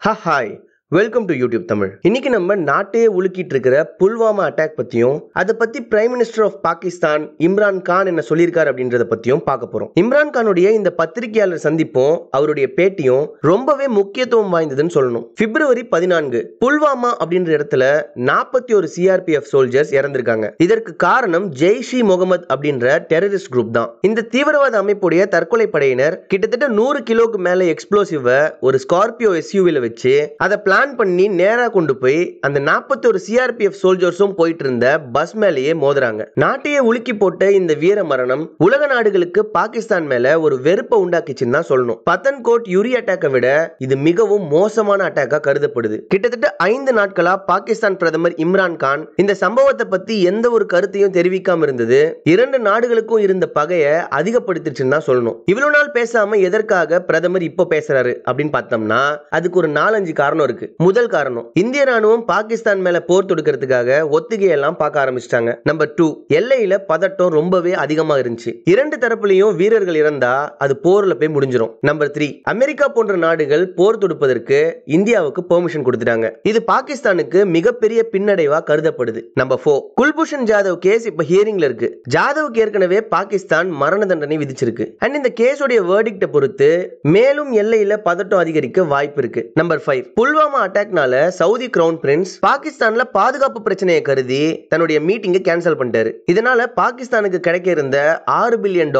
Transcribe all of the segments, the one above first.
Hi welcome to YouTube Tamil. இன்னைக்கு நம்ம நாட்டையே உலுக்கிட்டு இருக்கிற புல்வாமா அட்டாக் பத்தியும் அதை பத்தி prime minister of Pakistan Imran Khan என்ன சொல்லியிருக்காரு அப்படின்றத பத்தியும் பார்க்க போறோம். இம்ரான் கானுடைய இந்த பத்திரிகையாளர் சந்திப்பும் அவருடைய பேட்டியும் ரொம்பவே முக்கியத்துவம் வாய்ந்ததுன்னு சொல்லணும். பிப்ரவரி 14 புல்வாமா அப்படின்ற இடத்துல 41 சிஆர்பிஎஃப் சோல்ஜர்ஸ் இறந்திருக்காங்க. இதற்கு காரணம் ஜெய்ஷ் இ முகமது அப்படின்ற டெரரிஸ்ட் குரூப் தான். இந்த தீவிரவாத அமைப்புடைய தற்கொலை படையினர் கிட்டத்தட்ட 100 கிலோக்கு மேல எக்ஸ்ப்ளோசிவ் ஒரு ஸ்கார்பியோ எஸ்யூவில வச்சு அதை பிளான் பண்ணி நேரா கொண்டு போய் அந்த 41 சிஆர்பிஎஃப் சோல்ஜர்ஸும் போயிட்டு இருந்த பஸ் மேலேயே மோதுறாங்க. நாட்டையே உலுக்கி போட்ட இந்த வீர மரணம் உலக நாடுகளுக்கு பாகிஸ்தான் மேல ஒரு வெறுப்பை உண்டாக்கிச்சுன்னு தான் சொல்லணும். பத்தன்கோட் யுரி அட்டாக்கை விட இது மிகவும் மோசமான அட்டாக்கா கருதப்படுது. கிட்டத்தட்ட 5 நாட்களா பாகிஸ்தான் பிரதமர் இம்ரான் கான் இந்த சம்பவத்தை பத்தி எந்த ஒரு கருத்தையும் தெரிவிக்காம இருந்தது இரண்டு நாடுகளுக்கும் இருந்த பகையை அதிகப்படுத்திச்சுன்னு தான் சொல்லணும். இவ்வளவு நாள் பேசாம எதற்காக பிரதமர் இப்போ பேசுறாரு அப்படின்னு பார்த்தோம்னா அதுக்கு ஒரு 4-5 காரணம் இருக்கு. முதல் காரணம், இந்திய ராணுவம் பாகிஸ்தான் மேல போர் தொடுக்கிறதுக்காக ஒத்திகையெல்லாம் பார்க்க ஆரம்பிச்சிட்டாங்க. நம்பர் 2, எல்லையில பதட்டம் ரொம்பவே அதிகமா இருந்துச்சு. இரண்டு தரப்புலையும் வீரர்கள் இறந்தா அது போர்ல போய் முடிஞ்சிடும். நம்பர் 3, அமெரிக்கா போன்ற நாடுகள் போர் தொடுப்பதற்கு இந்தியாவுக்கு பெர்மிஷன் கொடுத்துட்டாங்க. இது பாகிஸ்தானுக்கு மிகப்பெரிய பின்னடைவா கருதப்படுது. நம்பர் 4, குல்பூஷன் ஜாதவ் கேஸ் இப்ப ஹியரிங்ல இருக்கு. ஜாதவுக்கு ஏற்கனவே பாகிஸ்தான் மரண தண்டனை விதிச்சிருக்கு. அண்ட் இந்த கேஸோட வேர்டிக்ட பொறுத்து மேலும் எல்லையில பதட்டம் அதிகரிக்க வாய்ப்பு இருக்கு. நம்பர் 5, புல்வாமா அட்டாக்னால சவுதி கிரவுன் பிரின்ஸ் பாகிஸ்தான்ல பாதுகாப்பு பிரச்சனையை கருதி தன்னுடைய மீட்டிங்கை கேன்சல் பண்ணிட்டாரு. இதனால பாகிஸ்தானுக்கு கிடைக்க இருந்த $6 பில்லியன்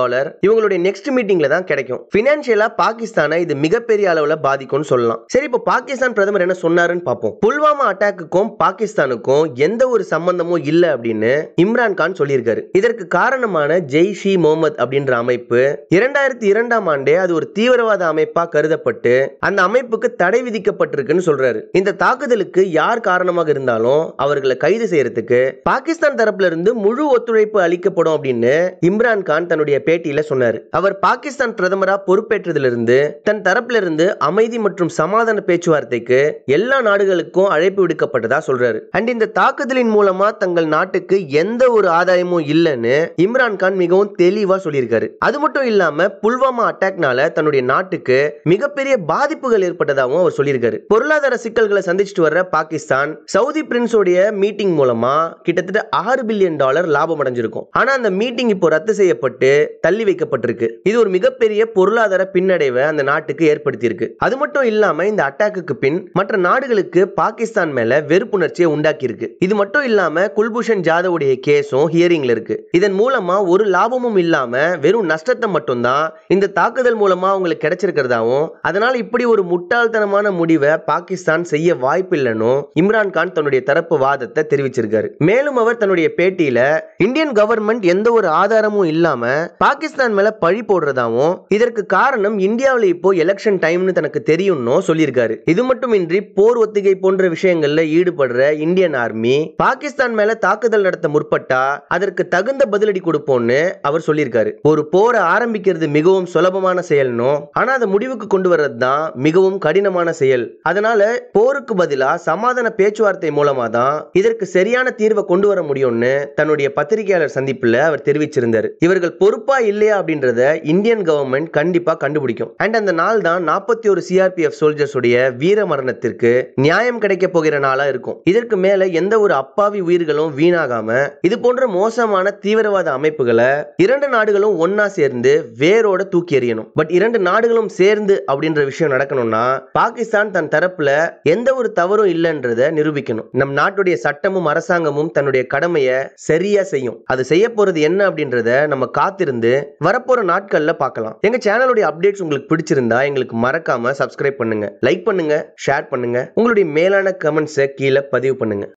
இவங்களுடைய நெக்ஸ்ட் மீட்டிங்ல தான் கிடைக்கும். பினான்சியலா பாகிஸ்தானை இது மிகப்பெரிய அளவுல பாதிக்கும்னு சொல்லலாம். சரி, இப்போ பாகிஸ்தான் பிரதமர் என்ன சொன்னாருன்னு பார்ப்போம். புல்வாமா அட்டாக்குக்கும் பாகிஸ்தானுக்கும் எந்த ஒரு சம்பந்தமும் இல்ல அப்படின்னு இம்ரான் கான் சொல்லியிருக்காரு. இதற்கு காரணமான ஜெய்ஷ் இ முகமது அப்படின்ற அமைப்பு 2002ஆம் ஆண்டே அது ஒரு தீவிரவாத அமைப்பா கருதப்பட்டு அந்த அமைப்புக்கு தடை விதிக்கப்பட்டிருக்குன்னு சொல்றாரு. இந்த தாக்குதலுக்கு யார் காரணமாக இருந்தாலும் அவர்களை கைது செய்யறதுக்கு பாகிஸ்தான் தரப்புல இருந்து முழு ஒத்துழைப்பு அளிக்கப்படும் அப்படின்னு இம்ரான் கான் தன்னுடைய பேட்டியில சொன்னார். அவர் பாகிஸ்தான் பிரதமரா பொறுப்பேற்றதிலிருந்து தன் தரப்புல இருந்து அமைதி மற்றும் சமாதான பேச்சுவார்த்தைக்கு எல்லா நாடுகளுக்கும் அழைப்பு விடுக்கப்பட்டதா சொல்றாரு. அண்ட் இந்த தாக்குதலின் மூலமா தங்கள் நாட்டுக்கு எந்த ஒரு ஆதாயமும் இல்லைன்னு இம்ரான் கான் மிகவும் தெளிவா சொல்லியிருக்காரு. அது மட்டும் இல்லாம புல்வாமா அட்டாக்னால தன்னுடைய நாட்டுக்கு மிகப்பெரிய பாதிப்புகள் ஏற்பட்டதாகவும் அவர் சொல்லியிருக்காரு. பொருளாதார சிக்கல்களை சந்திச்சுட்டு வர்ற பாகிஸ்தான் சவுதி பிரின்ஸோடைய மீட்டிங் மூலமா கிட்டத்தட்ட $6 பில்லியன் லாபம் அடைஞ்சிருக்கும். ஆனா அந்த மீட்டிங் இப்போ ரத்து செய்யப்பட்டு தள்ளி வைக்கப்பட்டிருக்கு. இது ஒரு மிகப்பெரிய பொருளாதார பின்னடைவை அந்த நாட்டுக்கு ஏற்படுத்தி இருக்கு. அது மட்டும் இல்லாம இந்த அட்டாக்குக்கு பின் மற்ற நாடுகளுக்கு பாகிஸ்தான் மேல வெறுப்புணர்ச்சியை உண்டாக்கி இருக்கு. இது மட்டும் இல்லாம குல்பூஷன் ஜாதவுடைய கேஸும் ஹியரிங்ல இருக்கு. இதன் மூலமா ஒரு லாபமும் இல்லாம வெறும் நஷ்டத்தை மட்டும்தான் இந்த தாக்குதல் மூலமா அவங்களுக்கு கிடைச்சிருக்கிறதாவும் அதனால இப்படி ஒரு முட்டாள்தனமான முடிவை பாகிஸ்தான் செய்ய வாய்ப்பில்லைன்னு இம்ரான் கான் தன்னுடைய தரப்பு வாதத்தை தெரிவிச்சிருக்காரு. மேலும் அவர் தன்னுடைய பேட்டியில இந்தியன் கவர்மெண்ட் எந்த ஒரு ஆதாரமும் இல்லாம பாகிஸ்தான் மேல பழி போடுறதாவும் இதற்கு காரணம் இந்தியாவில் இப்போ எலெக்ஷன் டைம்னு தனக்கு தெரியும்னு சொல்லியிருக்காரு. இது மட்டுமின்றி போர் ஒத்திகை போன்ற விஷயங்கள்ல ஈடுபடுற இந்தியன் ஆர்மி பாகிஸ்தான் மேல தாக்குதல் நடத்த முற்பட்டா அதற்கு தகுந்த பதிலடி கொடுப்போம்னு அவர் சொல்லியிருக்காரு. ஒரு போரை ஆரம்பிக்கிறது மிகவும் சுலபமான செயல்னோ ஆனா அதை முடிவுக்கு கொண்டு வர்றது தான் மிகவும் கடினமான செயல். அதனால போருக்கு பதிலா சமாதான பேச்சுவார்த்தை மூலமா தான் இதற்கு சரியான தீர்வை கொண்டு வர முடியும்னு தன்னுடைய பத்திரிகையாளர் சந்திப்புல அவர் தெரிவிச்சிருந்தார். இவர்கள் பொறுப்பா இல்லையா அப்படின்றத இந்தியன் கவர்மெண்ட் கண்டிப்பா கண்டுபிடிக்கும். அண்ட் அந்த நாள் தான் 41 சிஆர்பிஎஃப் சோல்ஜர்ஸ் உடைய வீர மரணத்திற்கு நியாயம் கிடைக்க போகிற நாளா இருக்கும். இதற்கு மேல எந்த ஒரு அப்பாவி உயிர்களும் வீணாகாம இது போன்ற மோசமான தீவிரவாத அமைப்புகளை இரண்டு நாடுகளும் ஒன்னா சேர்ந்து வேரோட தூக்கி எறியணும். பட் இரண்டு நாடுகளும் சேர்ந்து அப்படின்ற விஷயம் நடக்கணும்னா பாகிஸ்தான் தன் தரப்புல எந்த ஒரு தவறும் இல்லைன்றத நிரூபிக்கணும். நம் நாட்டுடைய சட்டமும் அரசாங்கமும் தன்னுடைய கடமையை சரியா செய்யும். அது செய்ய போறது என்ன அப்படின்றத நம்ம காத்திருந்து வரப்போற நாட்கள்ல பார்க்கலாம். எங்க சேனலுடைய அப்டேட்ஸ் உங்களுக்கு பிடிச்சிருந்தா எங்களுக்கு மறக்காம சப்ஸ்கிரைப் பண்ணுங்க, லைக் பண்ணுங்க, ஷேர் பண்ணுங்க, உங்களுடைய மேலான கமெண்ட்ஸை கீழே பதிவு பண்ணுங்க.